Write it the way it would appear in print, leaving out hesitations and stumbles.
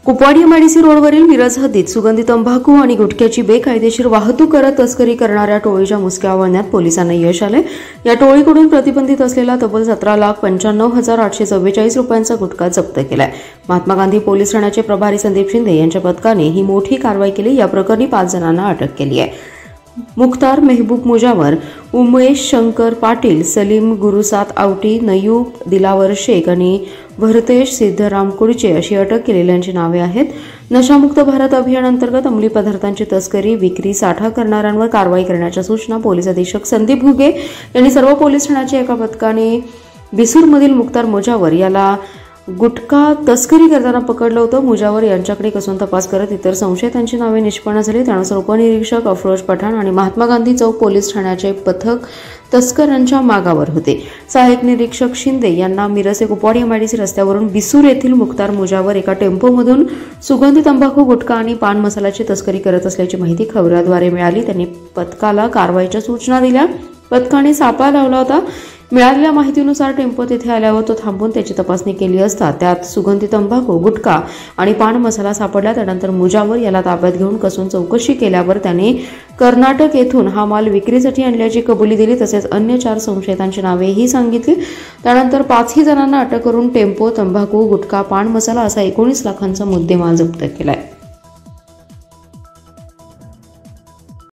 Kupwad MIDC रोडवरील मिरज हद्दीत सुगंधी तंबाखू आणि गुटख्याची बेकायदेशीर वाहतूक करत तस्करी करणाऱ्या टोळीच्या मुसक्या आवळण्यात पोलिसांना यश आले। या टोळीकडून प्रतिबंधित असलेला तब्बल 17,95,844 रुपयांचा गुटखा जप्त केलाय। महात्मा गांधी पोलीस ठाण्याचे प्रभारी संदीप शिंदे यांच्या पथकाने ही मोठी कारवाई केली। या प्रकरणी 5 जणांना अटक केली आहे। मुख्तार मेहबूब मुजावर, उमेश शंकर पाटील, सलीम गुरुसात आवटी, नयूब दिलावर शेख आणि भरतेश सिद्धराम कुडचे अशी अटक केलेल्यांची नावे आहेत। नशामुक्त भारत अभियान अंतर्गत अंमली पदार्थांची तस्करी, विक्री, साठा करणाऱ्यांवर कारवाई करण्याच्या सूचना पोलीस अधीक्षक संदीप घुगे यांनी सर्व पोलीस ठाण्याच्या एका पथकाने बिसूरमधील मुख्तार मुजावर याला गुटखा तस्करी करताना पकडलं होतं। मुजावर यांच्याकडे कसून तपास करत इतर संशयितांची नावे निष्पन्न झाली। त्यानुसार उपनिरीक्षक अफरोज पठाण आणि महात्मा गांधी चौक पोलीस ठाण्याचे पथक तस्करांच्या मागावर होते। सहाय्यक निरीक्षक शिंदे यांना मिरज कुपवाड एमआयडीसी रस्त्यावरून बिसूर येथील मुख्तार मुजावर एका टेम्पोमधून सुगंधी तंबाखू, गुटखा आणि पान मसाल्याची तस्करी करत असल्याची माहिती खबराद्वारे मिळाली। त्यांनी पथकाला कारवाईच्या सूचना दिल्या। पथकाने सापळा लावला होता। मिळालेल्या माहितीनुसार टेम्पो तिथे आल्यावर तो थांबून त्याची तपासणी केली असता त्यात सुगंधी तंबाखू, गुटखा आणि पान मसाला सापडला। त्यानंतर मुजावर याला ताब्यात घेऊन कसून चौकशी केल्यावर त्याने कर्नाटक येथून हा माल विक्रीसाठी आणल्याची कबुली दिली। तसेच अन्य 4 संशयितांची नावेही सांगितली। त्यानंतर 5 जणांना अटक करून टेम्पो, तंबाखू, गुटखा, पान मसाला असा 19 लाखांचा मुद्देमाल जप्त केलाय।